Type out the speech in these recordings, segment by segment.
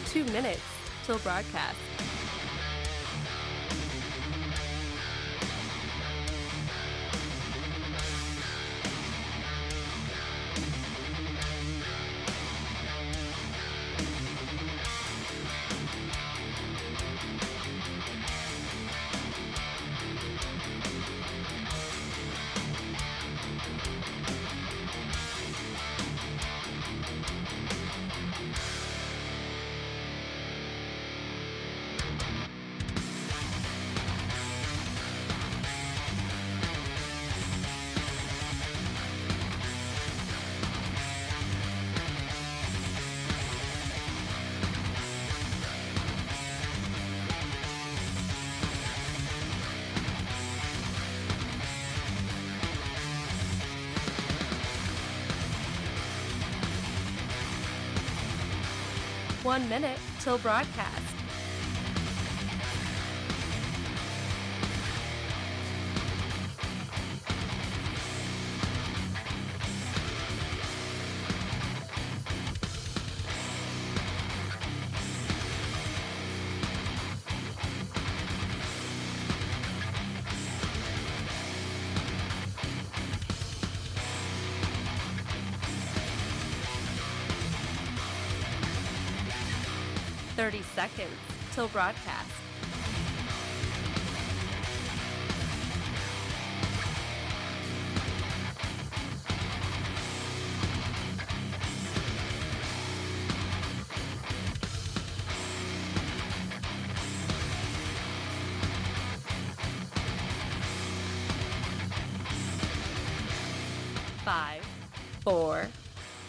2 minutes till broadcast. One minute till broadcast. Thirty seconds till broadcast. Five, 4,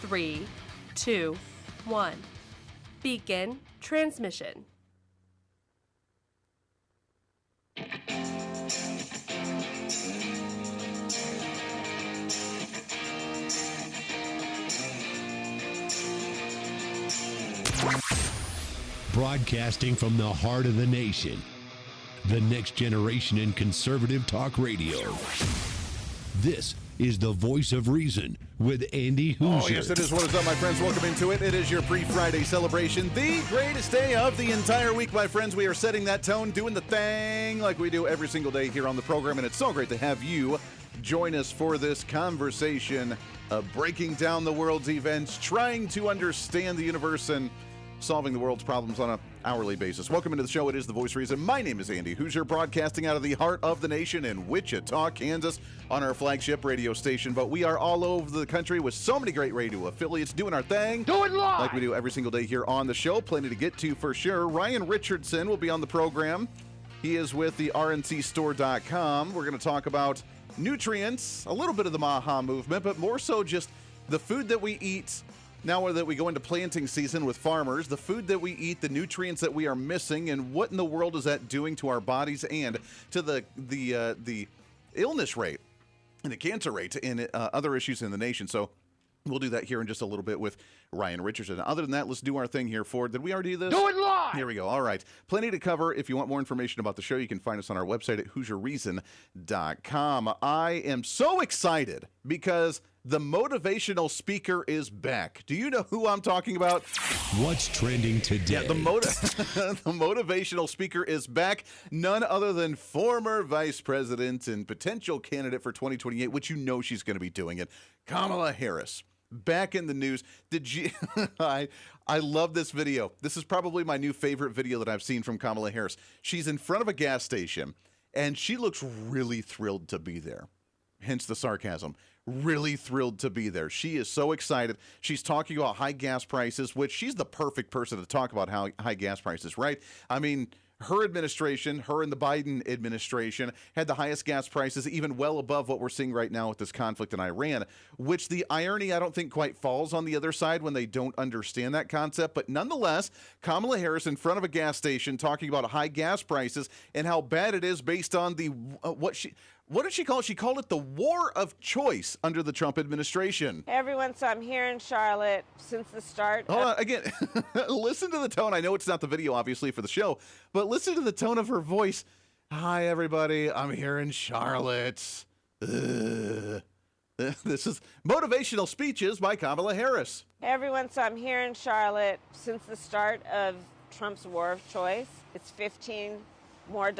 3, 2, 1. Begin transmission. Broadcasting from the heart of the nation, the next generation in conservative talk radio. This is the Voice of Reason with Andy Hooser. Oh, yes, it is. What is up, my friends? Welcome into it. It is your pre-Friday celebration, the greatest day of the entire week, my friends. We are setting that tone, doing the thing like we do every single day here on the program, and it's so great to have you join us for this conversation, breaking down the world's events, trying to understand the universe, and solving the world's problems on an hourly basis. Welcome into the show. It is The Voice of Reason. My name is Andy Hooser, broadcasting out of the heart of the nation in Wichita, Kansas, on our flagship radio station. But we are all over the country with so many great radio affiliates doing our thing. Do it live! Like we do every single day here on the show. Plenty to get to for sure. Ryan Richardson will be on the program. He is with the rncstore.com. We're going to talk about nutrients, a little bit of the Maha movement, but more so just the food that we eat. Now that we go into planting season with farmers, the food that we eat, the nutrients that we are missing, and what in the world is that doing to our bodies and to the illness rate and the cancer rate and other issues in the nation. So we'll do that here in just a little bit with Ryan Richardson. Other than that, let's do our thing here, Ford. Did we already do this? Do it live! Here we go. All right. Plenty to cover. If you want more information about the show, you can find us on our website at HooserReason.com. I am so excited because the motivational speaker is back. Do you know who I'm talking about? What's trending today? Yeah, the motivational speaker is back. None other than former vice president and potential candidate for 2028, which you know she's going to be doing it, Kamala Harris. Back in the news. Did you? I love this video. This is probably my new favorite video that I've seen from Kamala Harris. She's in front of a gas station, and she looks really thrilled to be there. Hence the sarcasm. Really thrilled to be there. She is so excited. She's talking about high gas prices, which she's the perfect person to talk about high gas prices, right? I mean, her administration, her and the Biden administration, had the highest gas prices, even well above what we're seeing right now with this conflict in Iran, which the irony, I don't think, quite falls on the other side when they don't understand that concept. But nonetheless, Kamala Harris in front of a gas station talking about high gas prices and how bad it is based on the what did she call it? She called it the war of choice under the Trump administration. Hey everyone, so I'm here in Charlotte since the start. Hold on, again, listen to the tone. I know it's not the video, obviously, for the show, but listen to the tone of her voice. Hi, everybody. I'm here in Charlotte. This is Motivational Speeches by Kamala Harris. Hey everyone, so I'm here in Charlotte. Since the start of Trump's war of choice, it's $15 more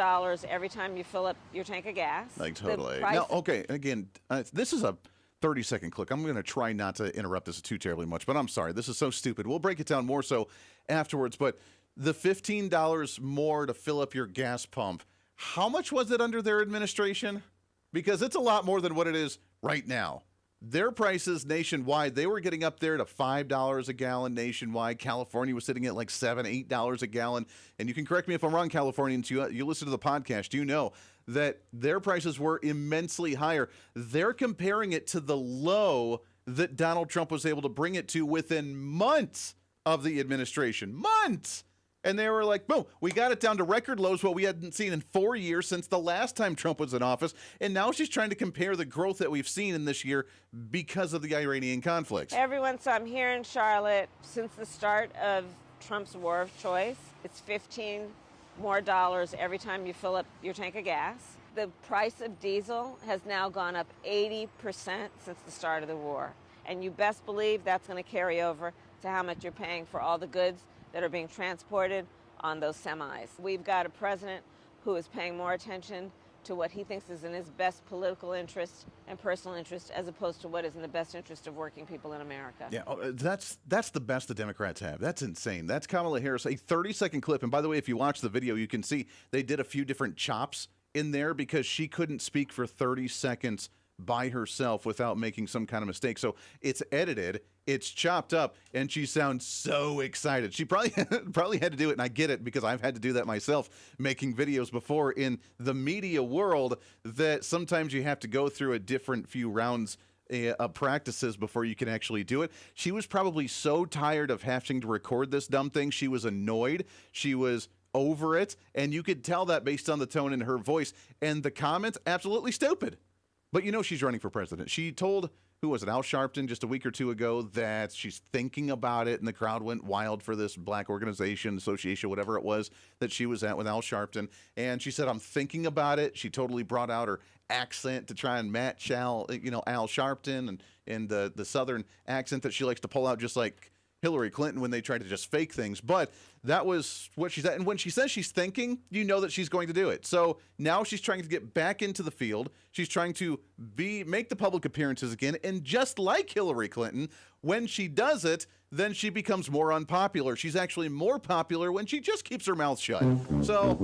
every time you fill up your tank of gas. Like, totally. The price- Now, okay, again, this is a 30-second clip. I'm going to try not to interrupt this too terribly much, but I'm sorry. This is so stupid. We'll break it down more so afterwards, but the $15 more to fill up your gas pump, how much was it under their administration? Because it's a lot more than what it is right now. Their prices nationwide, they were getting up there to $5 a gallon nationwide. California was sitting at like $7, $8 a gallon. And you can correct me if I'm wrong, Californians. You listen to the podcast, you know that their prices were immensely higher. They're comparing it to the low that Donald Trump was able to bring it to within months of the administration. Months! And they were like, boom, we got it down to record lows, what we hadn't seen in 4 years since the last time Trump was in office. And now she's trying to compare the growth that we've seen in this year because of the Iranian conflict. Hey everyone, so I'm here in Charlotte. Since the start of Trump's war of choice, it's $15 more every time you fill up your tank of gas. The price of diesel has now gone up 80% since the start of the war. And you best believe that's going to carry over to how much you're paying for all the goods that are being transported on those semis. We've got a president who is paying more attention to what he thinks is in his best political interest and personal interest as opposed to what is in the best interest of working people in America. Yeah, that's the best the Democrats have. That's insane. That's Kamala Harris, a 30-second clip. And by the way, if you watch the video, you can see they did a few different chops in there because she couldn't speak for 30 seconds by herself without making some kind of mistake. So it's edited, it's chopped up, and she sounds so excited. She probably had to do it, and I get it because I've had to do that myself making videos before in the media world, that sometimes you have to go through a different few rounds of practices before you can actually do it. She was probably so tired of having to record this dumb thing. She was annoyed. She was over it, and you could tell that based on the tone in her voice. And the comments, absolutely stupid. But you know she's running for president. She told, who was it, Al Sharpton just a week or two ago, that she's thinking about it, and the crowd went wild for this black organization, association, whatever it was that she was at with Al Sharpton. And she said, I'm thinking about it. She totally brought out her accent to try and match Al Sharpton and the southern accent that she likes to pull out, just like Hillary Clinton when they tried to just fake things. But that was what she said. And when she says she's thinking, you know that she's going to do it. So now she's trying to get back into the field. She's trying to make the public appearances again. And just like Hillary Clinton, when she does it, then she becomes more unpopular. She's actually more popular when she just keeps her mouth shut. So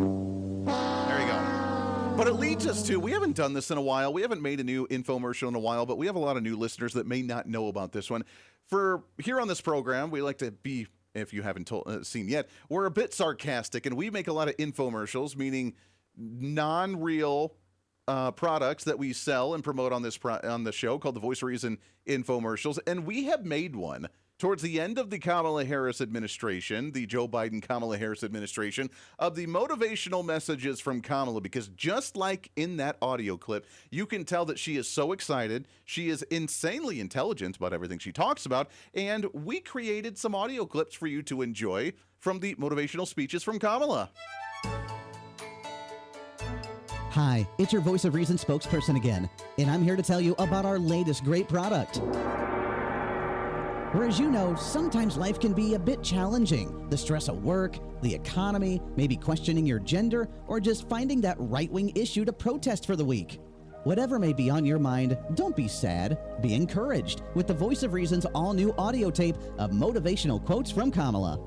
there you go. But it leads us to, we haven't done this in a while. We haven't made a new infomercial in a while, but we have a lot of new listeners that may not know about this one. For here on this program, we like to be, if you haven't seen yet, we're a bit sarcastic, and we make a lot of infomercials, meaning non-real products that we sell and promote on the show called the Voice of Reason infomercials. And we have made one towards the end of the Kamala Harris administration, the Joe Biden-Kamala Harris administration, of the motivational messages from Kamala, because just like in that audio clip, you can tell that she is so excited. She is insanely intelligent about everything she talks about, and we created some audio clips for you to enjoy from the motivational speeches from Kamala. Hi, it's your Voice of Reason spokesperson again, and I'm here to tell you about our latest great product. Whereas you know, sometimes life can be a bit challenging. The stress of work, the economy, maybe questioning your gender, or just finding that right-wing issue to protest for the week. Whatever may be on your mind, don't be sad. Be encouraged with the Voice of Reason's all-new audio tape of motivational quotes from Kamala.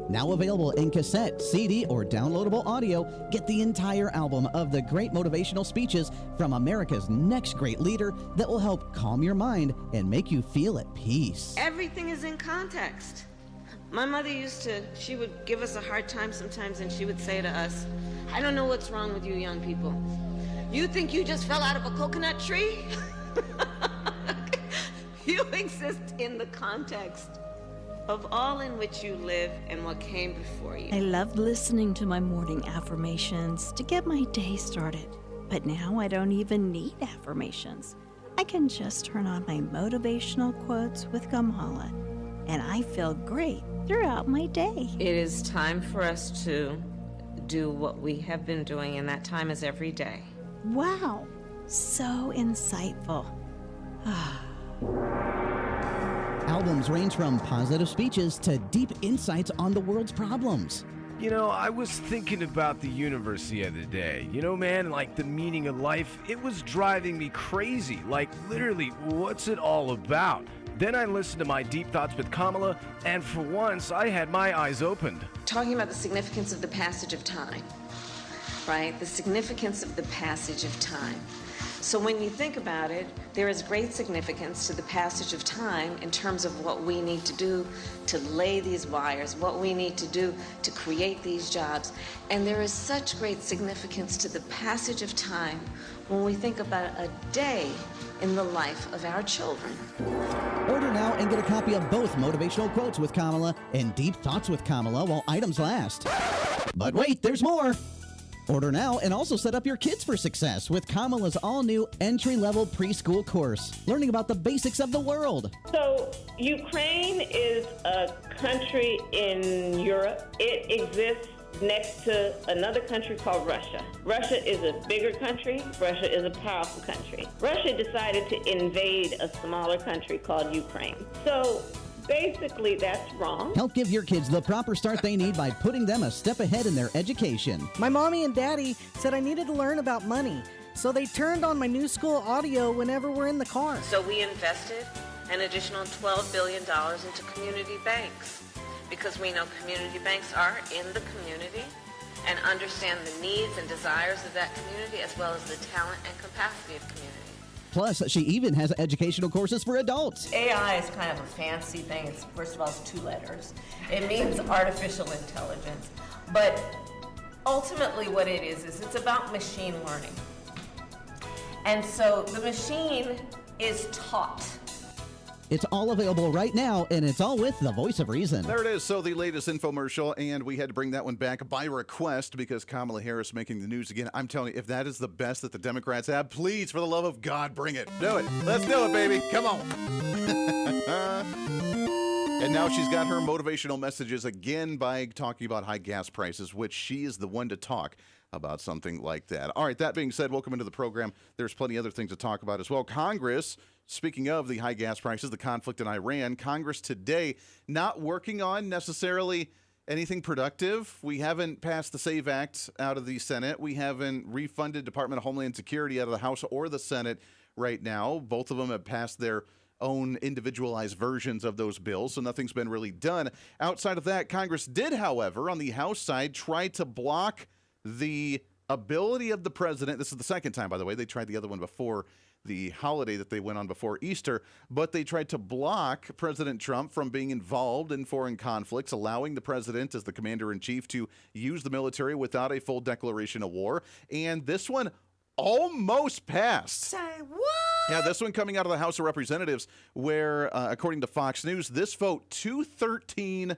Now available in cassette, CD, or downloadable audio, get the entire album of the great motivational speeches from America's next great leader that will help calm your mind and make you feel at peace. Everything is in context. My mother she would give us a hard time sometimes, and she would say to us, I don't know what's wrong with you young people. You think you just fell out of a coconut tree? You exist in the context of all in which you live and what came before you. I loved listening to my morning affirmations to get my day started. But now I don't even need affirmations. I can just turn on my motivational quotes with Kamala, and I feel great throughout my day. It is time for us to do what we have been doing, and that time is every day. Wow, So insightful. Albums range from positive speeches to deep insights on the world's problems. You know, I was thinking about the universe the other day. You know, man, like the meaning of life, it was driving me crazy. Like, literally, what's it all about? Then I listened to my Deep Thoughts with Kamala, and for once, I had my eyes opened. Talking about the significance of the passage of time, right? The significance of the passage of time. So when you think about it, there is great significance to the passage of time in terms of what we need to do to lay these wires, what we need to do to create these jobs. And there is such great significance to the passage of time when we think about a day in the life of our children. Order now and get a copy of both Motivational Quotes with Kamala and Deep Thoughts with Kamala while items last. But wait, there's more! Order now and also set up your kids for success with Kamala's all-new entry-level preschool course, learning about the basics of the world. So Ukraine is a country in Europe. It exists next to another country called Russia. Russia is a bigger country. Russia is a powerful country. Russia decided to invade a smaller country called Ukraine. So basically, that's wrong. Help give your kids the proper start they need by putting them a step ahead in their education. My mommy and daddy said I needed to learn about money, so they turned on my new school audio whenever we're in the car. So we invested an additional $12 billion into community banks because we know community banks are in the community and understand the needs and desires of that community as well as the talent and capacity of community. Plus, she even has educational courses for adults. AI is kind of a fancy thing. It's, first of all, it's 2 letters. It means artificial intelligence. But ultimately what it is it's about machine learning. And so the machine is taught. It's all available right now, and it's all with the voice of reason. There it is. So the latest infomercial, and we had to bring that one back by request because Kamala Harris making the news again. I'm telling you, if that is the best that the Democrats have, please, for the love of God, bring it. Do it. Let's do it, baby. Come on. And now she's got her motivational messages again by talking about high gas prices, which she is the one to talk about something like that. All right, that being said, welcome into the program. There's plenty of other things to talk about as well. Congress, speaking of the high gas prices, the conflict in Iran, Congress today not working on necessarily anything productive. We haven't passed the SAVE Act out of the Senate. We haven't refunded Department of Homeland Security out of the House or the Senate right now. Both of them have passed their own individualized versions of those bills, so nothing's been really done. Outside of that, Congress did, however, on the House side, try to block the ability of the president. This is the second time, by the way. They tried the other one before the holiday that they went on before Easter, but they tried to block President Trump from being involved in foreign conflicts, allowing the president as the commander-in-chief to use the military without a full declaration of war. And this one almost passed. Say what? Yeah, this one coming out of the House of Representatives where, according to Fox News, this vote 213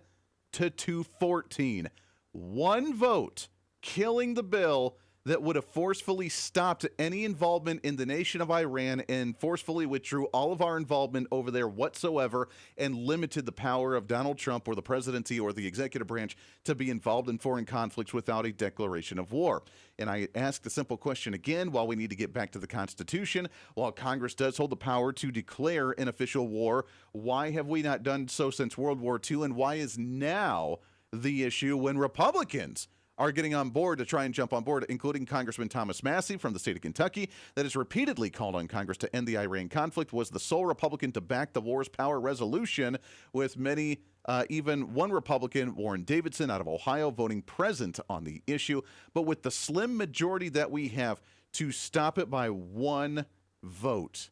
to 214. One vote killing the bill that would have forcefully stopped any involvement in the nation of Iran and forcefully withdrew all of our involvement over there whatsoever and limited the power of Donald Trump or the presidency or the executive branch to be involved in foreign conflicts without a declaration of war. And I ask the simple question again, while we need to get back to the Constitution, while Congress does hold the power to declare an official war, why have we not done so since World War II? And why is now the issue when Republicans are getting on board to try and jump on board, including Congressman Thomas Massey from the state of Kentucky, that has repeatedly called on Congress to end the Iran conflict, was the sole Republican to back the war's power resolution, with many, even one Republican, Warren Davidson out of Ohio, voting present on the issue. But with the slim majority that we have to stop it by one vote,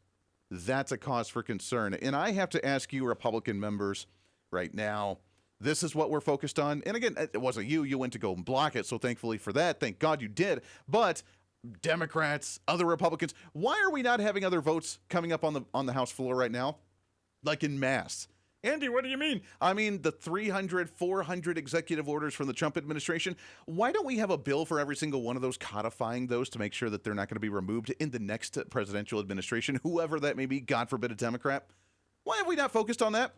that's a cause for concern. And I have to ask you, Republican members, right now, this is what we're focused on. And again, it wasn't you. You went to go and block it. So thankfully for that, thank God you did. But Democrats, other Republicans, why are we not having other votes coming up on the House floor right now? Like in mass. Andy, what do you mean? I mean, the 300, 400 executive orders from the Trump administration. Why don't we have a bill for every single one of those, codifying those to make sure that they're not going to be removed in the next presidential administration, whoever that may be, God forbid a Democrat? Why have we not focused on that?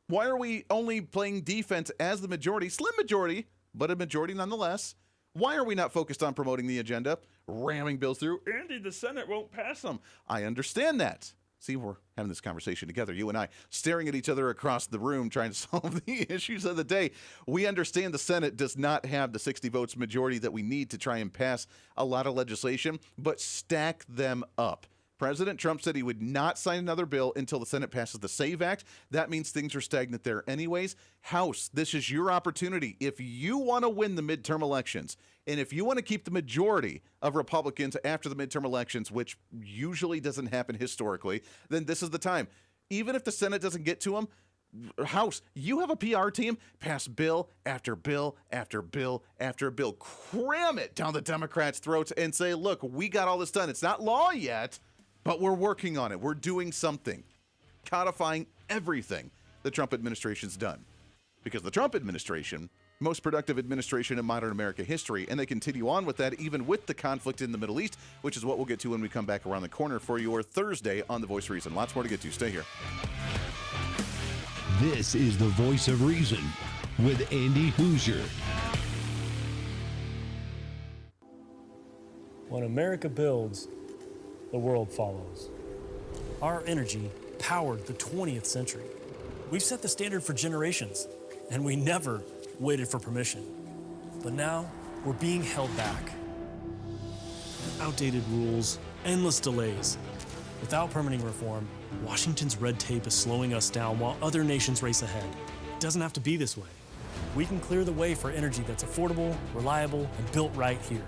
Why are we only playing defense as the majority, slim majority, but a majority nonetheless, Why are we not focused on promoting the agenda, ramming bills through? Andy, the Senate won't pass them. I understand that. See, we're having this conversation together, you and I, staring at each other across the room, trying to solve the issues of the day. We understand the Senate does not have the 60 votes majority that we need to try and pass a lot of legislation, but stack them up. President Trump said he would not sign another bill until the Senate passes the SAVE Act. That means things are stagnant there anyways. House, this is your opportunity. If you want to win the midterm elections, and if you want to keep the majority of Republicans after the midterm elections, which usually doesn't happen historically, then this is the time. Even if the Senate doesn't get to them, House, you have a PR team, pass bill after bill after bill after bill. Cram it down the Democrats' throats and say, look, we got all this done. It's not law yet, but we're working on it. We're doing something, codifying everything the Trump administration's done. Because the Trump administration, most productive administration in modern America history, and they continue on with that even with the conflict in the Middle East, which is what we'll get to when we come back around the corner for your Thursday on The Voice of Reason. Lots more to get to. Stay here. This is The Voice of Reason with Andy Hooser. When America builds, the world follows. Our energy powered the 20th century. We've set the standard for generations, and we never waited for permission. But now, we're being held back. Outdated rules, endless delays. Without permitting reform, Washington's red tape is slowing us down while other nations race ahead. It doesn't have to be this way. We can clear the way for energy that's affordable, reliable, and built right here.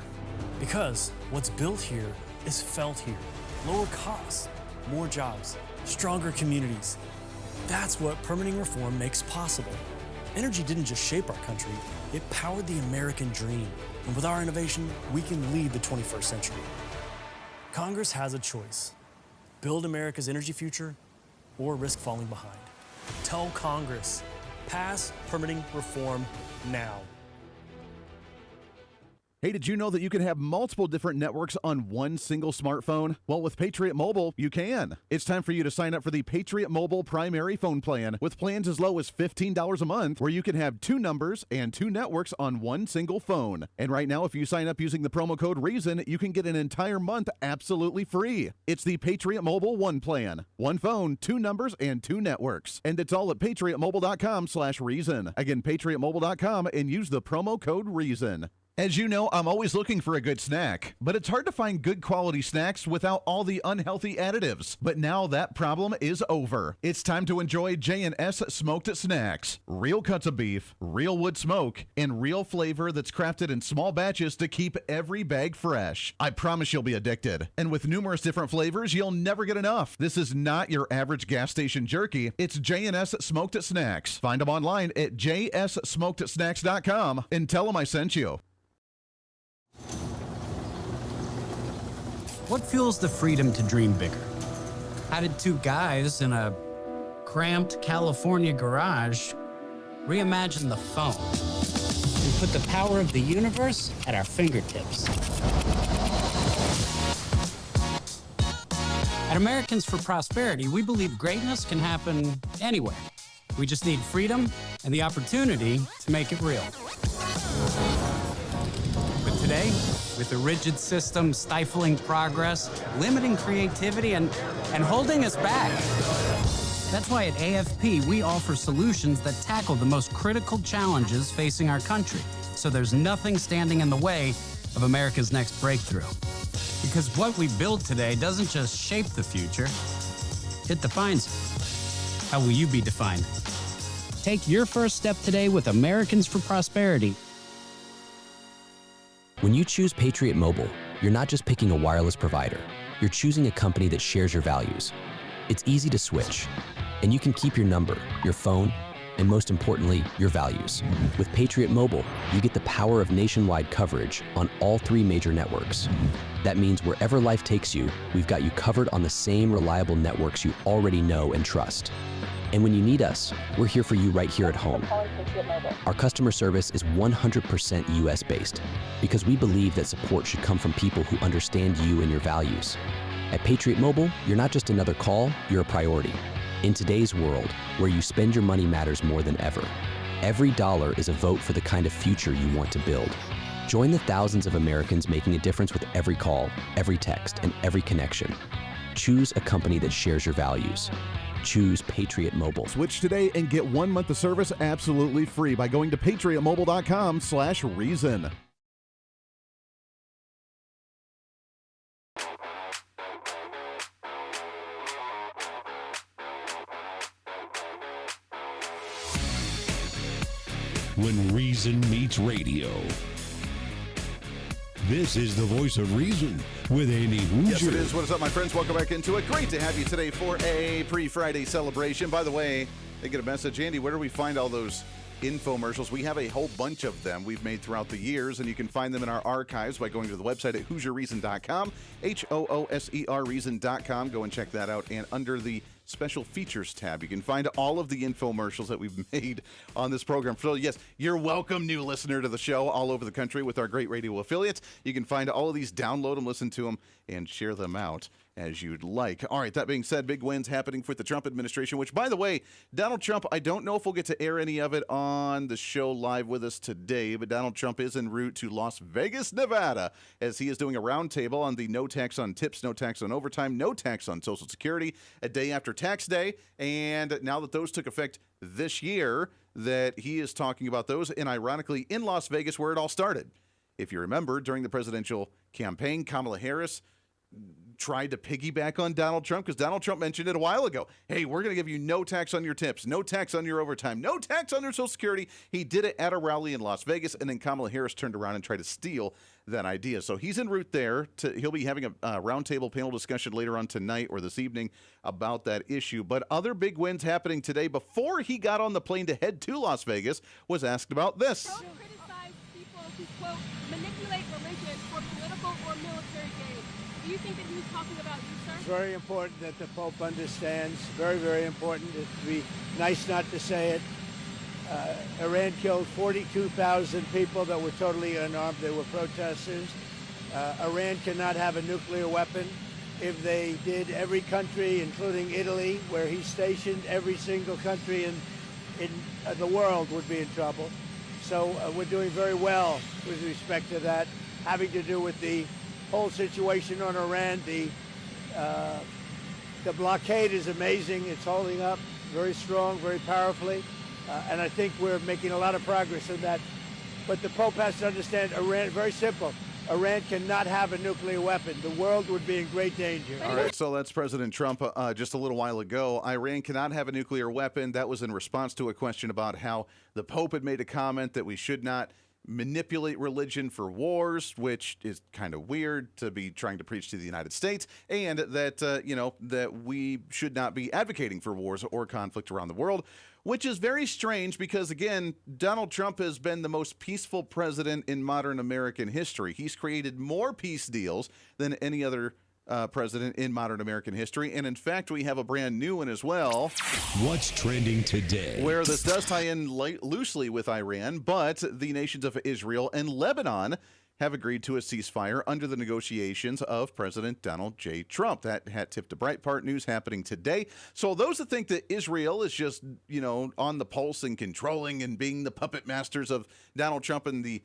Because what's built here is felt here. Lower costs, more jobs, stronger communities. That's what permitting reform makes possible. Energy didn't just shape our country, it powered the American dream. And with our innovation, we can lead the 21st century. Congress has a choice. Build America's energy future or risk falling behind. Tell Congress, pass permitting reform now. Hey, did you know that you can have multiple different networks on one single smartphone? Well, with Patriot Mobile, you can. It's time for you to sign up for the Patriot Mobile primary phone plan with plans as low as $15 a month, where you can have 2 numbers and 2 networks on one single phone. And right now, if you sign up using the promo code REASON, you can get an entire month absolutely free. It's the Patriot Mobile One plan. 1 phone, 2 numbers, and 2 networks. And it's all at patriotmobile.com/reason. Again, patriotmobile.com, and use the promo code REASON. As you know, I'm always looking for a good snack, but it's hard to find good quality snacks without all the unhealthy additives. But now that problem is over. It's time to enjoy J&S Smoked Snacks. Real cuts of beef, real wood smoke, and real flavor that's crafted in small batches to keep every bag fresh. I promise you'll be addicted. And with numerous different flavors, you'll never get enough. This is not your average gas station jerky. It's J&S Smoked Snacks. Find them online at jssmokedsnacks.com and tell them I sent you. What fuels the freedom to dream bigger? How did 2 guys in a cramped California garage reimagine the phone and put the power of the universe at our fingertips? At Americans for Prosperity, we believe greatness can happen anywhere. We just need freedom and the opportunity to make it real. But today, with a rigid system stifling progress, limiting creativity, and holding us back. That's why at AFP, we offer solutions that tackle the most critical challenges facing our country, so there's nothing standing in the way of America's next breakthrough. Because what we build today doesn't just shape the future, it defines it. How will you be defined? Take your first step today with Americans for Prosperity. When you choose Patriot Mobile, you're not just picking a wireless provider. You're choosing a company that shares your values. It's easy to switch, and you can keep your number, your phone, and most importantly, your values. With Patriot Mobile, you get the power of nationwide coverage on all 3 major networks. That means wherever life takes you, we've got you covered on the same reliable networks you already know and trust. And when you need us, we're here for you right here at home. Our customer service is 100% US-based because we believe that support should come from people who understand you and your values. At Patriot Mobile, you're not just another call, you're a priority. In today's world, where you spend your money matters more than ever, every dollar is a vote for the kind of future you want to build. Join the thousands of Americans making a difference with every call, every text, and every connection. Choose a company that shares your values. Choose Patriot Mobile. Switch today and get 1 month of service absolutely free by going to patriotmobile.com/reason. When reason meets radio. This is the voice of reason with Andy Hooser. Yes, it is. What is up, my friends? Welcome back into it. Great to have you today for a pre-Friday celebration. By the way, they get a message. Andy, where do we find all those infomercials? We have a whole bunch of them we've made throughout the years, and you can find them in our archives by going to the website at HooserReason.com, HOOSER Reason.com. Go and check that out. And under the special features tab, you can find all of the infomercials that we've made on this program. So yes, you're welcome, new listener to the show all over the country with our great radio affiliates. You can find all of these, download them, listen to them, and share them out as you'd like. All right, that being said, big wins happening with the Trump administration, which, by the way, Donald Trump, I don't know if we'll get to air any of it on the show live with us today, but Donald Trump is en route to Las Vegas, Nevada, as he is doing a roundtable on the no tax on tips, no tax on overtime, no tax on Social Security, a day after tax day. And now that those took effect this year, that he is talking about those, and ironically, in Las Vegas, where it all started. If you remember, during the presidential campaign, Kamala Harris tried to piggyback on Donald Trump because Donald Trump mentioned it a while ago. Hey, we're going to give you no tax on your tips, no tax on your overtime, no tax on your Social Security. He did it at a rally in Las Vegas, and then Kamala Harris turned around and tried to steal that idea. So he's en route there. He'll be having a roundtable panel discussion later on tonight or this evening about that issue. But other big wins happening today. Before he got on the plane to head to Las Vegas, was asked about this. Don't criticize people who, quote, manipulate religion for political or military gain. Do you think that he was talking about you, sir? It's very important that the Pope understands. Very, very important. It would be nice not to say it. Iran killed 42,000 people that were totally unarmed. They were protesters. Iran cannot have a nuclear weapon. If they did, every country, including Italy, where he's stationed, every single country in the world would be in trouble. So we're doing very well with respect to that, having to do with the whole situation on Iran. The blockade is amazing. It's holding up very strong, very powerfully. And I think we're making a lot of progress in that. But the Pope has to understand Iran, very simple. Iran cannot have a nuclear weapon. The world would be in great danger. All right, so that's President Trump just a little while ago. Iran cannot have a nuclear weapon. That was in response to a question about how the Pope had made a comment that we should not manipulate religion for wars, which is kind of weird to be trying to preach to the United States, and that, that we should not be advocating for wars or conflict around the world, which is very strange because, again, Donald Trump has been the most peaceful president in modern American history. He's created more peace deals than any other president in modern American history. And in fact, we have a brand new one as well. What's trending today? Where this does tie in loosely with Iran, but the nations of Israel and Lebanon have agreed to a ceasefire under the negotiations of President Donald J. Trump. That hat tip to Breitbart News happening today. So those that think that Israel is just, on the pulse and controlling and being the puppet masters of Donald Trump and the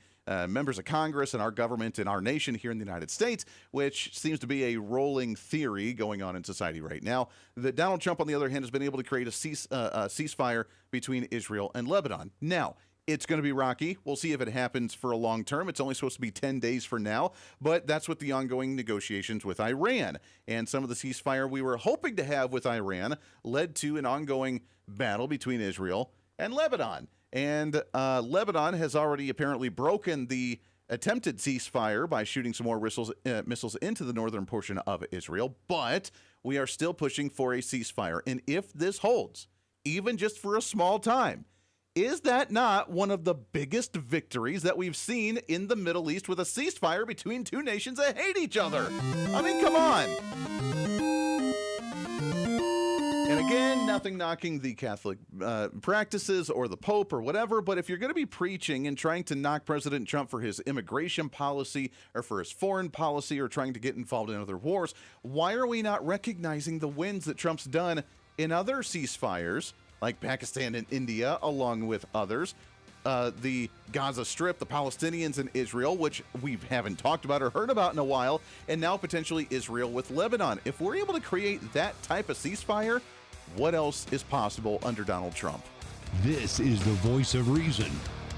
members of Congress and our government and our nation here in the United States, which seems to be a rolling theory going on in society right now, that Donald Trump, on the other hand, has been able to create a ceasefire between Israel and Lebanon. Now, it's going to be rocky. We'll see if it happens for a long term. It's only supposed to be 10 days for now, but that's with the ongoing negotiations with Iran. And some of the ceasefire we were hoping to have with Iran led to an ongoing battle between Israel and Lebanon. And Lebanon has already apparently broken the attempted ceasefire by shooting some more missiles into the northern portion of Israel, but we are still pushing for a ceasefire. And if this holds, even just for a small time, is that not one of the biggest victories that we've seen in the Middle East with a ceasefire between two nations that hate each other? I mean, come on. And again, nothing knocking the Catholic practices or the Pope or whatever, but if you're going to be preaching and trying to knock President Trump for his immigration policy or for his foreign policy or trying to get involved in other wars, why are we not recognizing the wins that Trump's done in other ceasefires, like Pakistan and India, along with others? the Gaza Strip, the Palestinians and Israel, which we haven't talked about or heard about in a while, and now potentially Israel with Lebanon. If we're able to create that type of ceasefire, what else is possible under Donald Trump? This is the Voice of Reason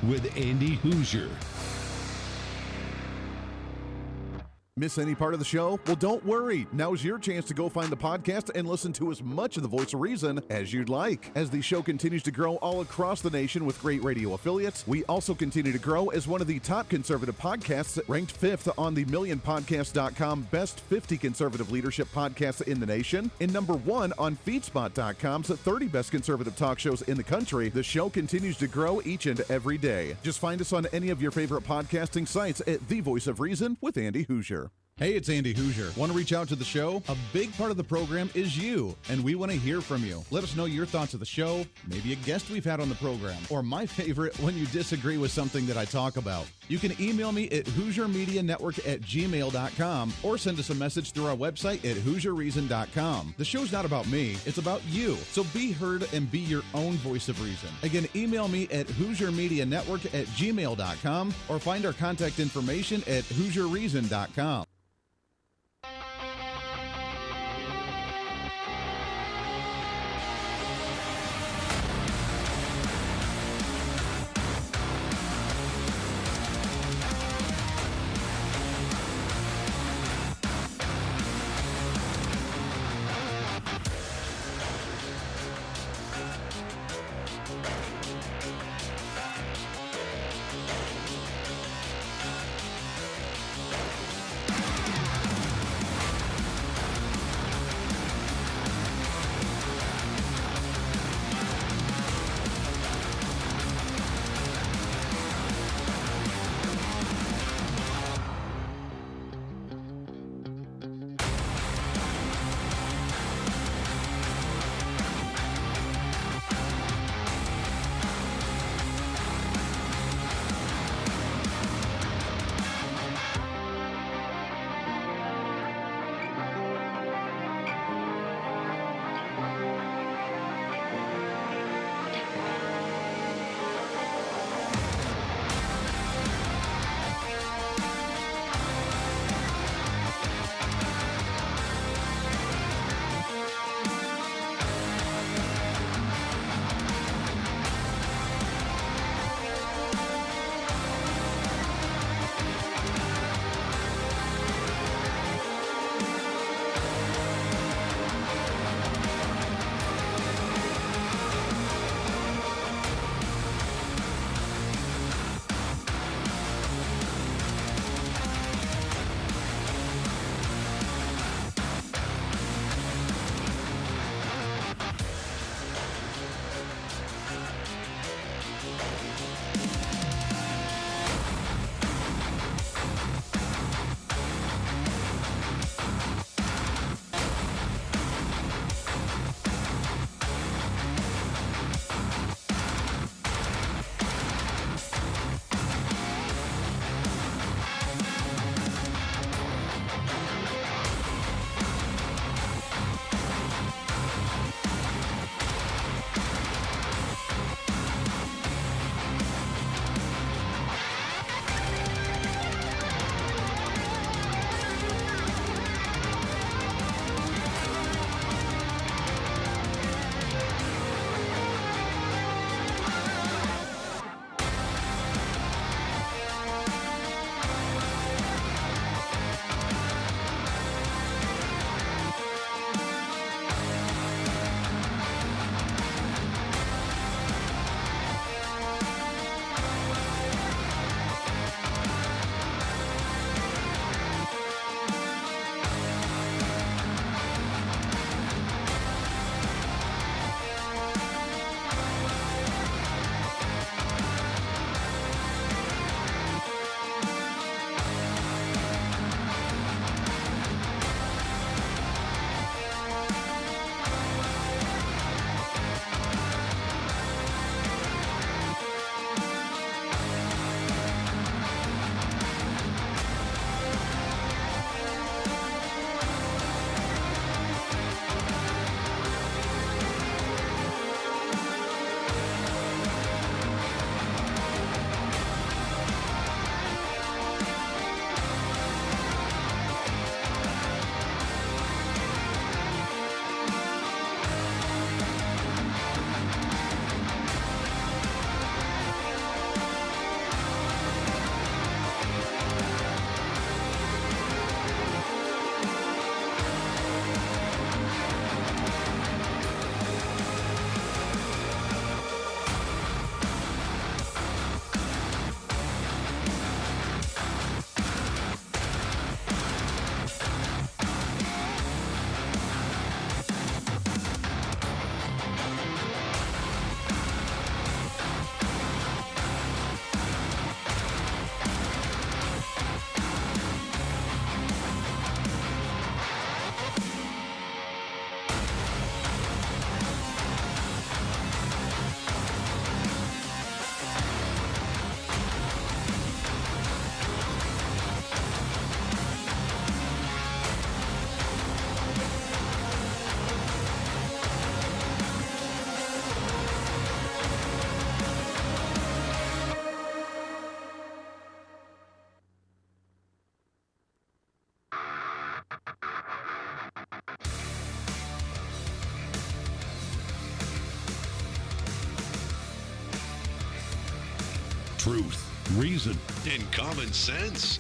with Andy Hooser. Miss any part of the show? Well, don't worry. Now's your chance to go find the podcast and listen to as much of the Voice of Reason as you'd like. As the show continues to grow all across the nation with great radio affiliates, we also continue to grow as one of the top conservative podcasts, ranked 5th on the MillionPodcast.com Best 50 Conservative Leadership Podcasts in the nation, and number 1 on FeedSpot.com's 30 Best Conservative Talk Shows in the country. The show continues to grow each and every day. Just find us on any of your favorite podcasting sites at The Voice of Reason with Andy Hooser. Hey, it's Andy Hooser. Want to reach out to the show? A big part of the program is you, and we want to hear from you. Let us know your thoughts of the show, maybe a guest we've had on the program, or my favorite, when you disagree with something that I talk about. You can email me at HooserMediaNetwork@gmail.com or send us a message through our website at HooserReason.com. The show's not about me, it's about you. So be heard and be your own voice of reason. Again, email me at HooserMediaNetwork@gmail.com or find our contact information at HooserReason.com. truth, reason, and common sense.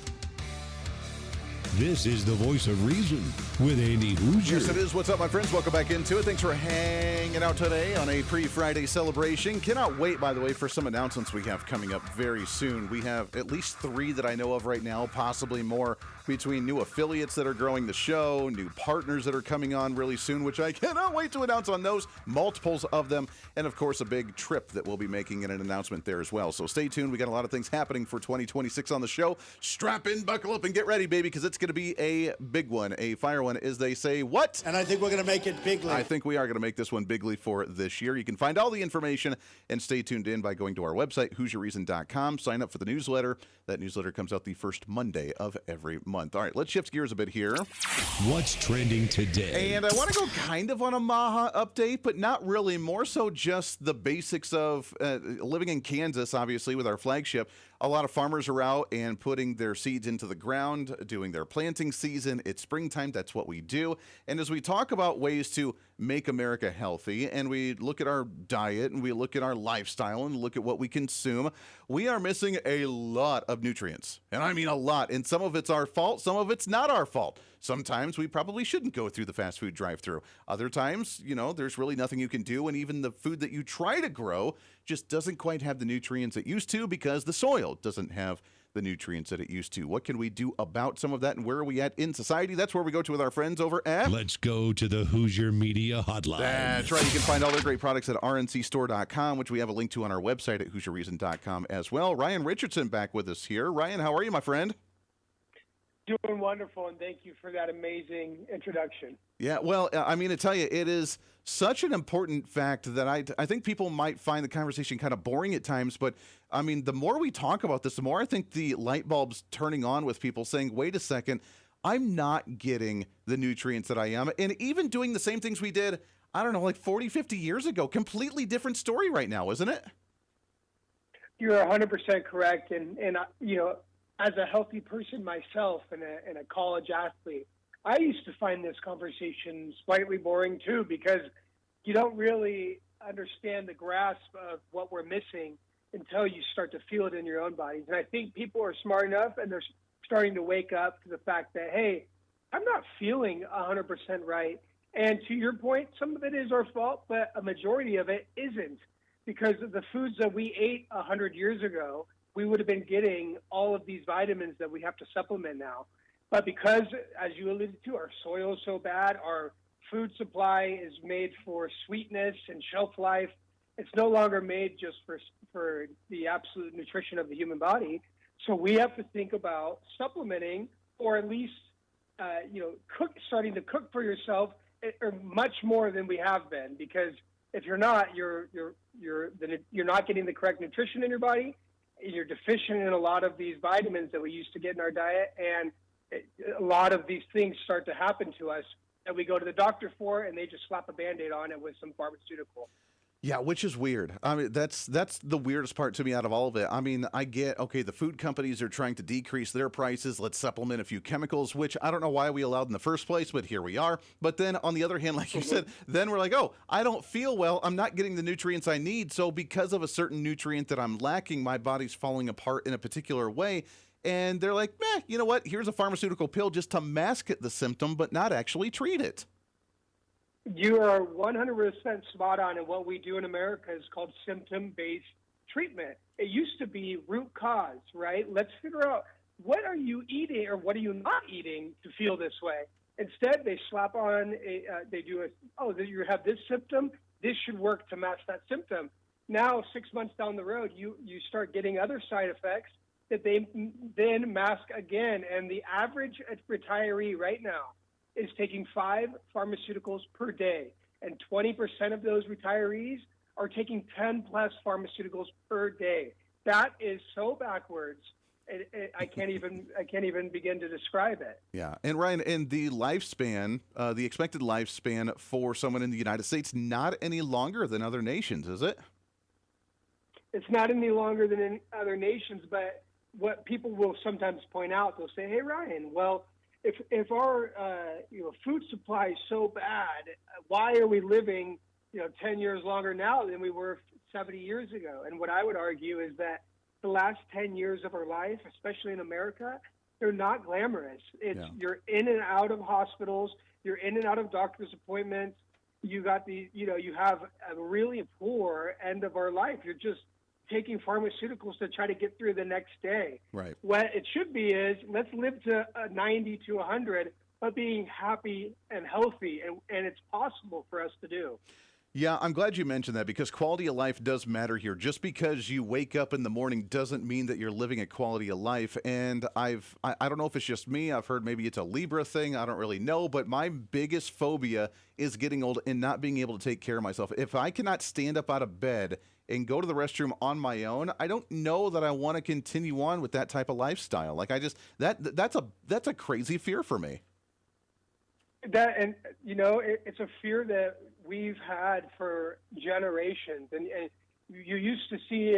This is the voice of reason with Andy Hooser. Yes, it is. What's up, my friends? Welcome back into it. Thanks for hanging out today on a pre-Friday celebration. Cannot wait, by the way, for some announcements we have coming up very soon. We have at least 3 that I know of right now, possibly more, between new affiliates that are growing the show, new partners that are coming on really soon, which I cannot wait to announce on those, multiples of them, and of course a big trip that we'll be making and an announcement there as well. So stay tuned. We got a lot of things happening for 2026 on the show. Strap in, buckle up, and get ready, baby, because it's going to be a big one, a fire one, as they say. What? And I think we're going to make it bigly. I think we are going to make this one bigly for this year. You can find all the information and stay tuned in by going to our website, HooserReason.com. Sign up for the newsletter. That newsletter comes out the first Monday of every month. All right, let's shift gears a bit here. What's trending today? And I want to go kind of on a Maha update, but not really. More so just the basics of living in Kansas, obviously, with our flagship. A lot of farmers are out and putting their seeds into the ground, doing their planting season. It's springtime. That's what we do. And as we talk about ways to make America healthy, and we look at our diet, and we look at our lifestyle, and look at what we consume, we are missing a lot of nutrients. And I mean a lot. And some of it's our fault. Some of it's not our fault. Sometimes we probably shouldn't go through the fast food drive-thru. Other times, there's really nothing you can do. And even the food that you try to grow just doesn't quite have the nutrients it used to because the soil doesn't have the nutrients that it used to. What can we do about some of that, and where are we at in society? That's where we go to with our friends over at... Let's go to the Hoosier Media Hotline. That's right. You can find all their great products at rncstore.com, which we have a link to on our website at HooserReason.com as well. Ryan Richardson back with us here. Ryan, how are you, my friend? Doing wonderful, and thank you for that amazing introduction. Yeah, well, I mean, to tell you, it is such an important fact that I think people might find the conversation kind of boring at times, but I mean, the more we talk about this, the more I think the light bulb's turning on with people saying, wait a second, I'm not getting the nutrients that I am. And even doing the same things we did, I don't know, like 40, 50 years ago, completely different story right now, isn't it? You're 100% correct. And as a healthy person myself and a college athlete, I used to find this conversation slightly boring too, because you don't really understand the grasp of what we're missing until you start to feel it in your own bodies. And I think people are smart enough, and they're starting to wake up to the fact that, hey, I'm not feeling 100% right. And to your point, some of it is our fault, but a majority of it isn't, because of the foods that we ate 100 years ago, we would have been getting all of these vitamins that we have to supplement now. But because, as you alluded to, our soil is so bad, our food supply is made for sweetness and shelf life. It's no longer made just for the absolute nutrition of the human body. So we have to think about supplementing, or at least, starting to cook for yourself, or much more than we have been. Because if you're not, you're not getting the correct nutrition in your body. You're deficient in a lot of these vitamins that we used to get in our diet, and a lot of these things start to happen to us that we go to the doctor for, and they just slap a Band-Aid on it with some pharmaceutical. Yeah, which is weird. I mean, that's the weirdest part to me out of all of it. I mean, I get, okay, the food companies are trying to decrease their prices. Let's supplement a few chemicals, which I don't know why we allowed in the first place, but here we are. But then on the other hand, like you said, then we're like, oh, I don't feel well. I'm not getting the nutrients I need. So because of a certain nutrient that I'm lacking, my body's falling apart in a particular way. And they're like, you know what? Here's a pharmaceutical pill just to mask the symptom, but not actually treat it. You are 100% spot on, and what we do in America is called symptom-based treatment. It used to be root cause, right? Let's figure out, what are you eating or what are you not eating to feel this way? Instead, they slap on, you have this symptom, this should work to match that symptom. Now, 6 months down the road, you start getting other side effects that they then mask again. And the average retiree right now is taking 5 pharmaceuticals per day, and 20% of those retirees are taking 10 plus pharmaceuticals per day. That is so backwards. I can't even begin to describe it. Yeah, and Ryan, and the lifespan, the expected lifespan for someone in the United States, not any longer than other nations, is it? It's not any longer than in other nations, but what people will sometimes point out, they'll say, "Hey, Ryan, well, if our food supply is so bad, why are we living 10 years longer now than we were 70 years ago?" And what I would argue is that the last 10 years of our life, especially in America, they're not glamorous. You're in and out of hospitals, you're in and out of doctor's appointments. You got you have a really poor end of our life. You're just taking pharmaceuticals to try to get through the next day. Right. What it should be is let's live to 90 to 100, but being happy and healthy, and it's possible for us to do. Yeah, I'm glad you mentioned that because quality of life does matter here. Just because you wake up in the morning doesn't mean that you're living a quality of life. And I don't know if it's just me. I've heard maybe it's a Libra thing. I don't really know. But my biggest phobia is getting old and not being able to take care of myself. If I cannot stand up out of bed and go to the restroom on my own, I don't know that I want to continue on with that type of lifestyle. Like that's a crazy fear for me. It's a fear that we've had for generations, and you used to see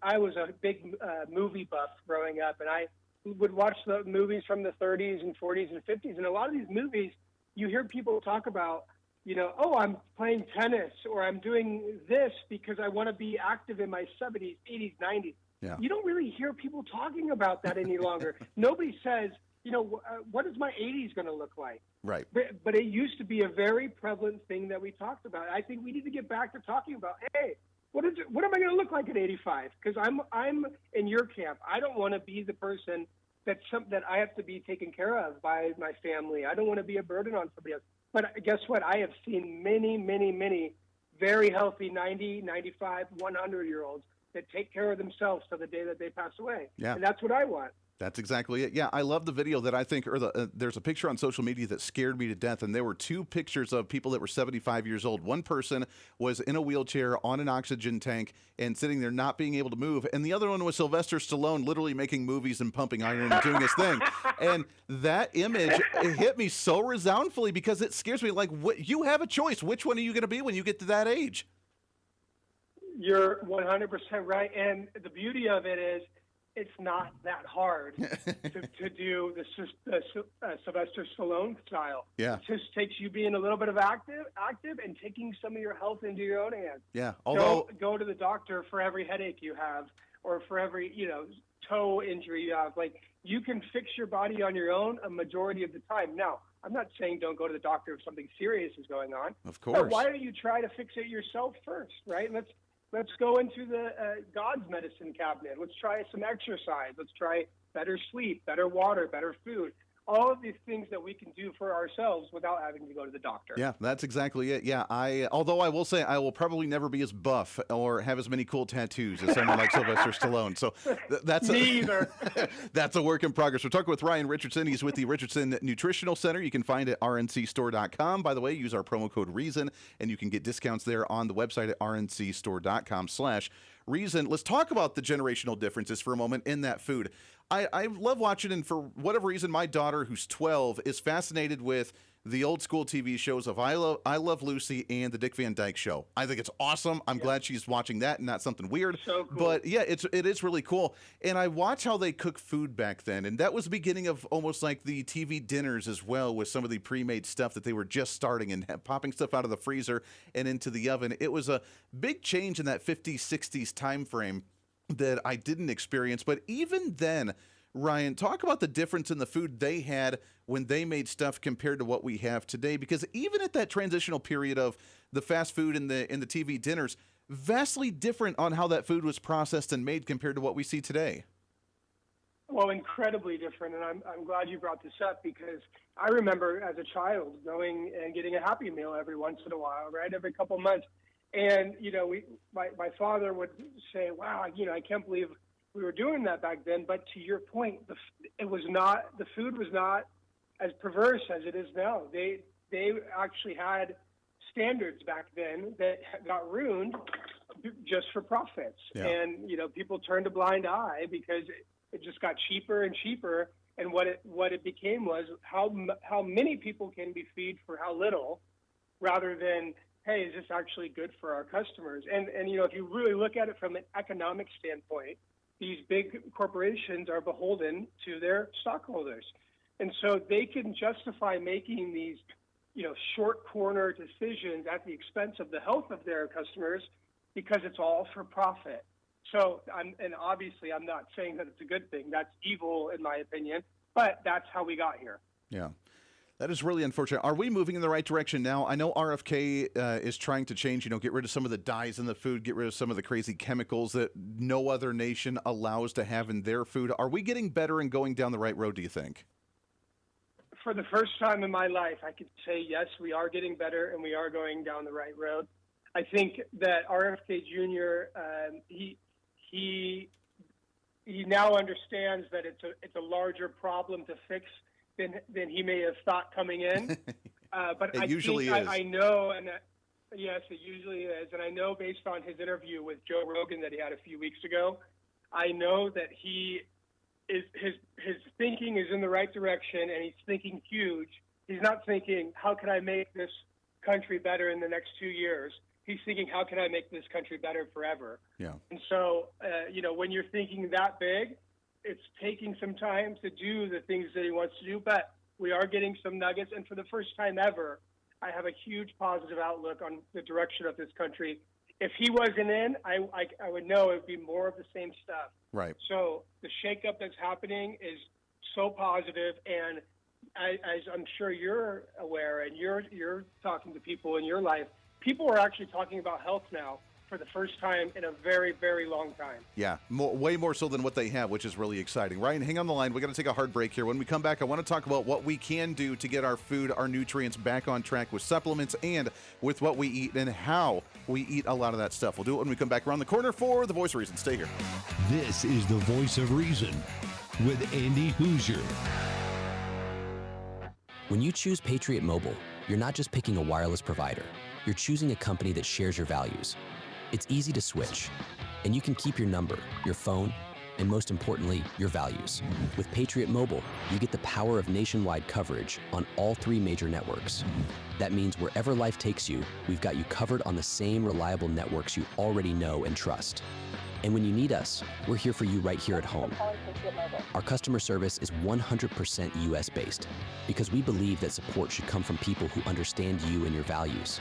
I was a big movie buff growing up, and I would watch the movies from the 30s and 40s and 50s, and a lot of these movies you hear people talk about, oh, I'm playing tennis or I'm doing this because I want to be active in my 70s, 80s, 90s. Yeah. You don't really hear people talking about that any longer. Nobody says, what is my 80s going to look like? Right. But it used to be a very prevalent thing that we talked about. I think we need to get back to talking about, hey, what am I going to look like at 85? Because I'm in your camp. I don't want to be the person that I have to be taken care of by my family. I don't want to be a burden on somebody else. But guess what? I have seen many, many, many very healthy 90, 95, 100-year-olds that take care of themselves till the day that they pass away. Yeah. And that's what I want. That's exactly it. Yeah, I love the video that I think, there's a picture on social media that scared me to death, and there were two pictures of people that were 75 years old. One person was in a wheelchair on an oxygen tank and sitting there not being able to move, and the other one was Sylvester Stallone literally making movies and pumping iron and doing his thing. And that image, it hit me so resoundingly because it scares me. Like, you have a choice. Which one are you going to be when you get to that age? You're 100% right, and the beauty of it is, it's not that hard to do the Sylvester Stallone style. Yeah. It just takes you being a little bit of active and taking some of your health into your own hands. Yeah. Although go to the doctor for every headache you have or for every, toe injury you have. Like, you can fix your body on your own a majority of the time. Now, I'm not saying don't go to the doctor if something serious is going on. Of course. But why don't you try to fix it yourself first, right? Let's go into the God's medicine cabinet. Let's try some exercise. Let's try better sleep, better water, better food. All of these things that we can do for ourselves without having to go to the doctor. Yeah, that's exactly it. Yeah, although I will say I will probably never be as buff or have as many cool tattoos as someone like Sylvester Stallone. So that's neither. That's a work in progress. We're talking with Ryan Richardson. He's with the Richardson Nutritional Center. You can find it at rncstore.com. By the way, use our promo code REASON, and you can get discounts there on the website at rncstore.com/reason. Let's talk about the generational differences for a moment in that food. I love watching, and for whatever reason, my daughter, who's 12, is fascinated with the old school TV shows of I Love Lucy and the Dick Van Dyke Show. I think it's awesome. I'm glad she's watching that and not something weird. So cool. But yeah, it is really cool. And I watch how they cook food back then, and that was the beginning of almost like the TV dinners as well, with some of the pre-made stuff that they were just starting and popping stuff out of the freezer and into the oven. It was a big change in that 50s, 60s time frame that I didn't experience. But even then, Ryan, talk about the difference in the food they had when they made stuff compared to what we have today. Because even at that transitional period of the fast food and the TV dinners, vastly different on how that food was processed and made compared to what we see today. Well, incredibly different, and I'm glad you brought this up because I remember as a child going and getting a Happy Meal every once in a while, right, every couple months. And, my father would say, wow, I can't believe we were doing that back then. But to your point, the food was not as perverse as it is now. They actually had standards back then that got ruined just for profits. Yeah. And, people turned a blind eye because it just got cheaper and cheaper. And what it became was how many people can be fed for how little, rather than, hey, is this actually good for our customers? And if you really look at it from an economic standpoint, these big corporations are beholden to their stockholders. And so they can justify making these, short corner decisions at the expense of the health of their customers because it's all for profit. So, obviously, I'm not saying that it's a good thing. That's evil, in my opinion. But that's how we got here. Yeah. That is really unfortunate. Are we moving in the right direction now? I know RFK is trying to change, get rid of some of the dyes in the food, get rid of some of the crazy chemicals that no other nation allows to have in their food. Are we getting better and going down the right road, do you think? For the first time in my life, I could say, yes, we are getting better and we are going down the right road. I think that RFK Jr., he now understands that it's a larger problem to fix than he may have thought coming in. But It I usually think is. I know, and yes, it usually is. And I know based on his interview with Joe Rogan that he had a few weeks ago, I know that his thinking is in the right direction, and he's thinking huge. He's not thinking, how can I make this country better in the next 2 years? He's thinking, how can I make this country better forever? Yeah. And so, when you're thinking that big, it's taking some time to do the things that he wants to do, but we are getting some nuggets. And for the first time ever, I have a huge positive outlook on the direction of this country. If he wasn't in, I would know it would be more of the same stuff. Right. So the shakeup that's happening is so positive, and as I'm sure you're aware, and you're talking to people in your life, people are actually talking about health now for the first time in a very, very long time. Yeah, way more so than what they have, which is really exciting. Ryan, hang on the line. We're going to take a hard break here. When we come back, I want to talk about what we can do to get our food, our nutrients back on track with supplements and with what we eat and how we eat a lot of that stuff. We'll do it when we come back around the corner for The Voice of Reason. Stay here. This is The Voice of Reason with Andy Hooser. When you choose Patriot Mobile, you're not just picking a wireless provider. You're choosing a company that shares your values. It's easy to switch, and you can keep your number, your phone, and most importantly, your values. With Patriot Mobile, you get the power of nationwide coverage on all 3 major networks. That means wherever life takes you, we've got you covered on the same reliable networks you already know and trust. And when you need us, we're here for you right here at home. Our customer service is 100% US-based because we believe that support should come from people who understand you and your values.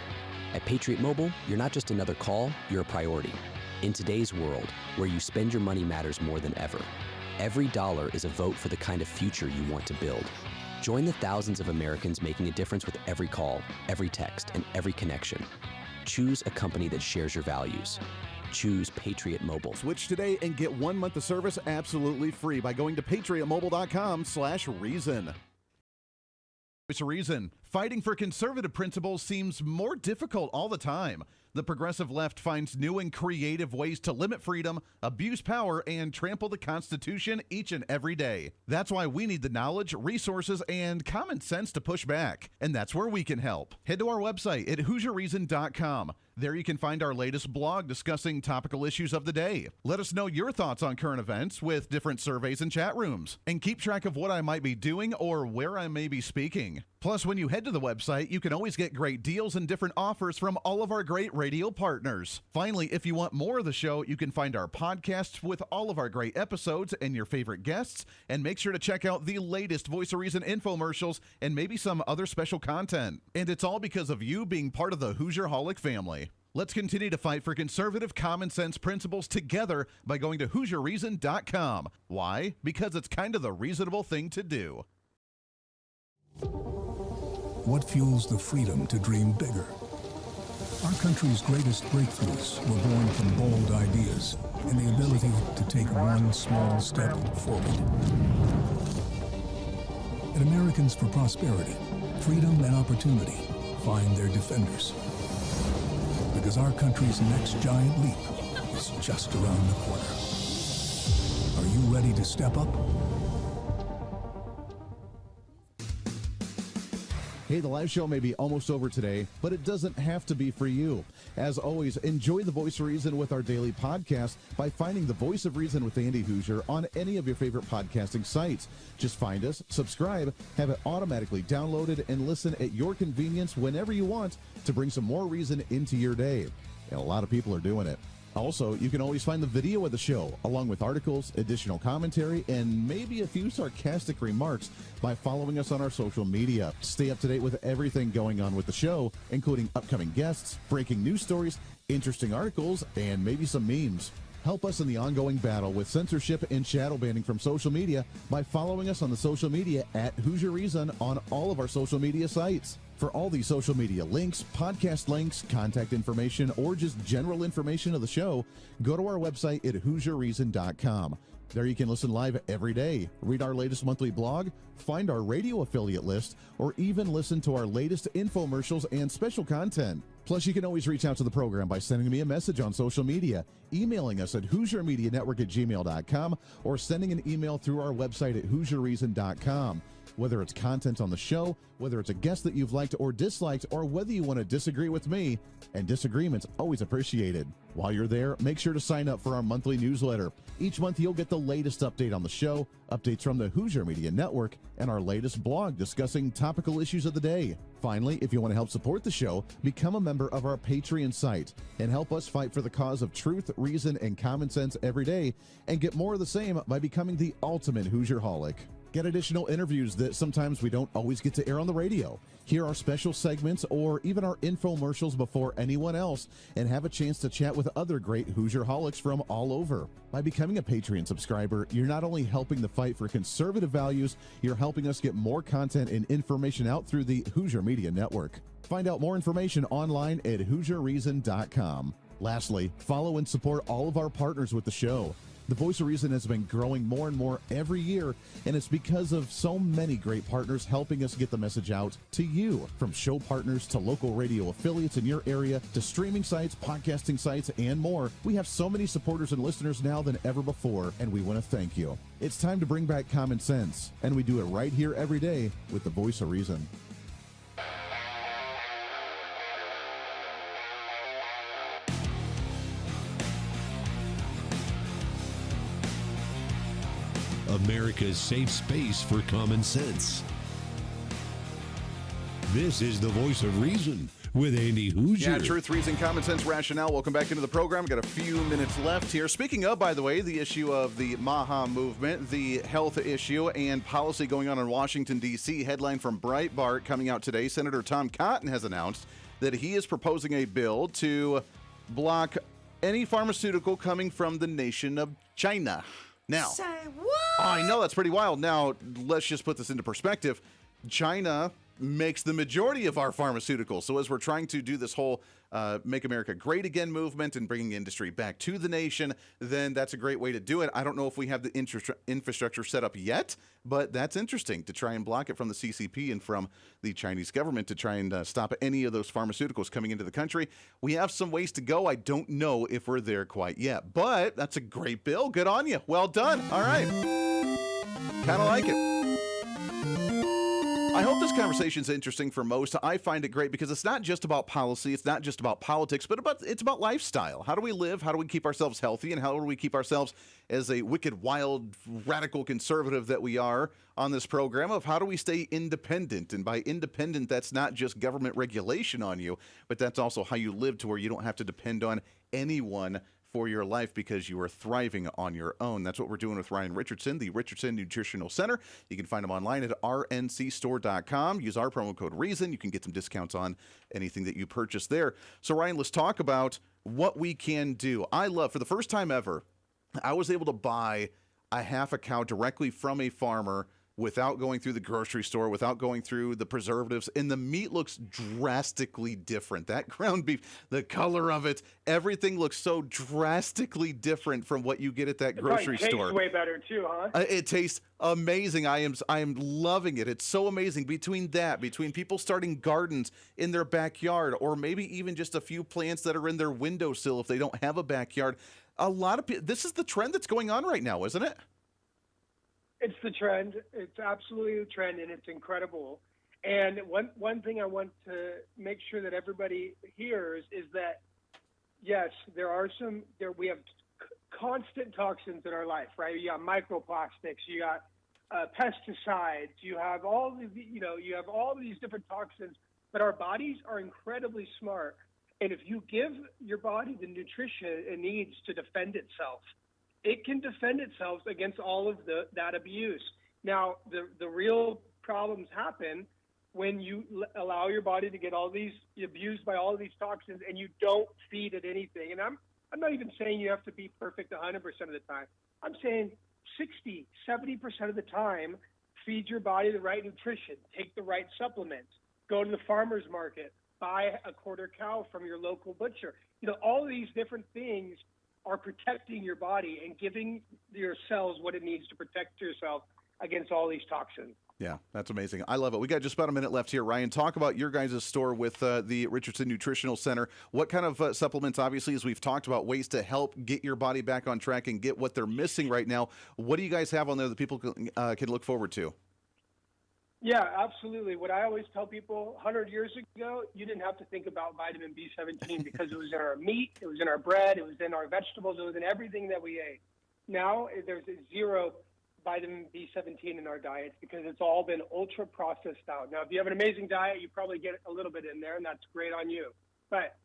At Patriot Mobile, you're not just another call, you're a priority. In today's world, where you spend your money matters more than ever, every dollar is a vote for the kind of future you want to build. Join the thousands of Americans making a difference with every call, every text, and every connection. Choose a company that shares your values. Choose Patriot Mobile. Switch today and get 1 month of service absolutely free by going to patriotmobile.com/reason. It's a reason. Fighting for conservative principles seems more difficult all the time. The progressive left finds new and creative ways to limit freedom, abuse power, and trample the Constitution each and every day. That's why we need the knowledge, resources, and common sense to push back. And that's where we can help. Head to our website at HooserReason.com. There you can find our latest blog discussing topical issues of the day. Let us know your thoughts on current events with different surveys and chat rooms. And keep track of what I might be doing or where I may be speaking. Plus, when you head to the website, you can always get great deals and different offers from all of our great radio partners. Finally, if you want more of the show, you can find our podcasts with all of our great episodes and your favorite guests. And make sure to check out the latest Voice of Reason infomercials and maybe some other special content. And it's all because of you being part of the Hoosier-holic family. Let's continue to fight for conservative common sense principles together by going to HooserReason.com. Why? Because it's kind of the reasonable thing to do. What fuels the freedom to dream bigger? Our country's greatest breakthroughs were born from bold ideas and the ability to take one small step forward. At Americans for Prosperity, freedom and opportunity find their defenders. Because our country's next giant leap is just around the corner. Are you ready to step up? Hey, the live show may be almost over today, but it doesn't have to be for you. As always, enjoy The Voice of Reason with our daily podcast by finding The Voice of Reason with Andy Hooser on any of your favorite podcasting sites. Just find us, subscribe, have it automatically downloaded, and listen at your convenience whenever you want to bring some more reason into your day. And a lot of people are doing it. Also, you can always find the video of the show, along with articles, additional commentary, and maybe a few sarcastic remarks by following us on our social media. Stay up to date with everything going on with the show, including upcoming guests, breaking news stories, interesting articles, and maybe some memes. Help us in the ongoing battle with censorship and shadow banning from social media by following us on the social media at Hooser Reason on all of our social media sites. For all these social media links, podcast links, contact information, or just general information of the show, go to our website at HooserReason.com. There you can listen live every day, read our latest monthly blog, find our radio affiliate list, or even listen to our latest infomercials and special content. Plus, you can always reach out to the program by sending me a message on social media, emailing us at HooserMediaNetwork@gmail.com, or sending an email through our website at HooserReason.com. Whether it's content on the show, whether it's a guest that you've liked or disliked, or whether you want to disagree with me, and disagreement's always appreciated. While you're there, make sure to sign up for our monthly newsletter. Each month, you'll get the latest update on the show, updates from the Hooser Media Network, and our latest blog discussing topical issues of the day. Finally, if you want to help support the show, become a member of our Patreon site and help us fight for the cause of truth, reason, and common sense every day, and get more of the same by becoming the ultimate Hoosierholic. Get additional interviews that sometimes we don't always get to air on the radio. Hear our special segments or even our infomercials before anyone else, and have a chance to chat with other great Hoosierholics from all over. By becoming a Patreon subscriber, you're not only helping the fight for conservative values, you're helping us get more content and information out through the Hooser Media Network. Find out more information online at HooserReason.com. Lastly, follow and support all of our partners with the show. The Voice of Reason has been growing more and more every year, and it's because of so many great partners helping us get the message out to you. From show partners to local radio affiliates in your area to streaming sites, podcasting sites, and more. We have so many supporters and listeners now than ever before, and we want to thank you. It's time to bring back common sense, and we do it right here every day with the Voice of Reason. America's safe space for common sense. This is the Voice of Reason with Andy Hooser. Yeah, truth, reason, common sense, rationale. Welcome back into the program. Got a few minutes left here. Speaking of, by the way, the issue of the MAHA movement, the health issue, and policy going on in Washington, D.C. Headline from Breitbart coming out today. Senator Tom Cotton has announced that he is proposing a bill to block any pharmaceutical coming from the nation of China. Now, Say what? I know that's pretty wild. Now, let's just put this into perspective. China makes the majority of our pharmaceuticals. So as we're trying to do this whole Make America Great Again movement and bringing industry back to the nation, then that's a great way to do it. I don't know if we have the infrastructure set up yet, but that's interesting to try and block it from the CCP and from the Chinese government to try and stop any of those pharmaceuticals coming into the country. We have some ways to go. I don't know if we're there quite yet, but that's a great bill. Good on you. Well done. All right. Kind of like it. I hope this conversation is interesting for most. I find it great because it's not just about policy, it's not just about politics, but it's about lifestyle. How do we live? How do we keep ourselves healthy? And how do we keep ourselves as a wicked, wild, radical conservative that we are on this program of how do we stay independent? And by independent, that's not just government regulation on you, but that's also how you live to where you don't have to depend on anyone for your life because you are thriving on your own. That's what we're doing with Ryan Richardson, the Richardson Nutritional Center. You can find them online at rncstore.com. Use our promo code REASON. You can get some discounts on anything that you purchase there. So, Ryan, let's talk about what we can do. For the first time ever, I was able to buy a half a cow directly from a farmer without going through the grocery store, without going through the preservatives, and the meat looks drastically different. That ground beef, the color of it, everything looks so drastically different from what you get at that grocery store. It tastes way better too, huh? It tastes amazing. I am loving it. It's so amazing. Between people starting gardens in their backyard, or maybe even just a few plants that are in their windowsill if they don't have a backyard. A lot of people. This is the trend that's going on right now, isn't it? It's the trend. It's absolutely the trend, and it's incredible. And one thing I want to make sure that everybody hears is that, yes, we have constant toxins in our life, right? You got microplastics, you got pesticides, you have all these different toxins, but our bodies are incredibly smart. And if you give your body the nutrition it needs to defend itself, it can defend itself against all of that abuse. Now, the real problems happen when you allow your body to get abused by all of these toxins and you don't feed it anything. And I'm not even saying you have to be perfect 100% of the time. I'm saying 60, 70% of the time, feed your body the right nutrition, take the right supplements, go to the farmer's market, buy a quarter cow from your local butcher. All of these different things are protecting your body and giving your cells what it needs to protect yourself against all these toxins. Yeah, that's amazing. I love it. We got just about a minute left here. Ryan, talk about your guys' store with the Richardson Nutritional Center. What kind of supplements, obviously, as we've talked about, ways to help get your body back on track and get what they're missing right now. What do you guys have on there that people can look forward to? Yeah, absolutely. What I always tell people, 100 years ago, you didn't have to think about vitamin B17 because it was in our meat, it was in our bread, it was in our vegetables, it was in everything that we ate. Now there's zero vitamin B17 in our diets because it's all been ultra processed out. Now, if you have an amazing diet, you probably get a little bit in there, and that's great on you. But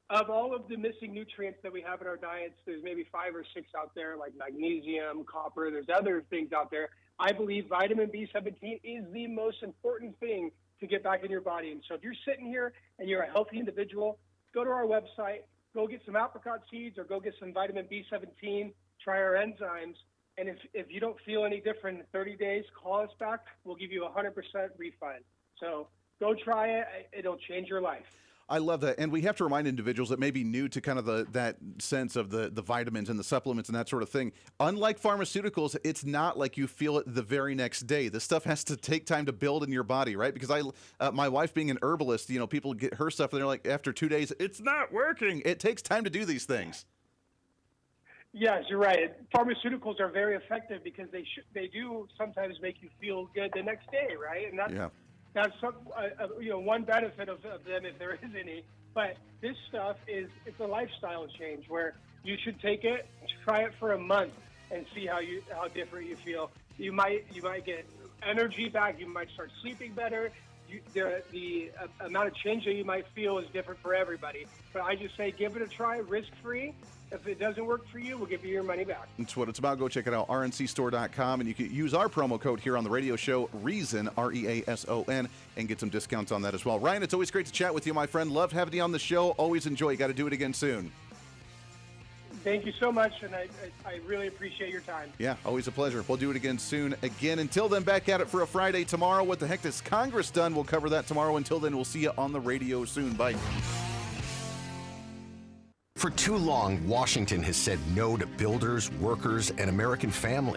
of all of the missing nutrients that we have in our diets, there's maybe 5 or 6 out there, like magnesium, copper, there's other things out there. I believe vitamin B17 is the most important thing to get back in your body. And so if you're sitting here and you're a healthy individual, go to our website, go get some apricot seeds or go get some vitamin B17, try our enzymes. And if you don't feel any different in 30 days, call us back. We'll give you a 100% refund. So go try it. It'll change your life. I love that. And we have to remind individuals that may be new to kind of that sense of the vitamins and the supplements and that sort of thing. Unlike pharmaceuticals, it's not like you feel it the very next day. This stuff has to take time to build in your body, right? Because my wife being an herbalist, people get her stuff and they're like, after 2 days, it's not working. It takes time to do these things. Yes, you're right. Pharmaceuticals are very effective because they do sometimes make you feel good the next day, right? And that's one benefit of them, if there is any. But this stuff it's a lifestyle change where you should take it, try it for a month, and see how different you feel. You might get energy back. You might start sleeping better. The amount of change that you might feel is different for everybody. But I just say give it a try, risk-free. If it doesn't work for you, we'll give you your money back. That's what it's about. Go check it out, rncstore.com, and you can use our promo code here on the radio show, REASON, REASON, and get some discounts on that as well. Ryan, it's always great to chat with you, my friend. Loved having you on the show. Always enjoy. You got to do it again soon. Thank you so much, and I really appreciate your time. Yeah, always a pleasure. We'll do it again soon. Again, until then, back at it for a Friday tomorrow. What the heck has Congress done? We'll cover that tomorrow. Until then, we'll see you on the radio soon. Bye. For too long, Washington has said no to builders, workers, and American families.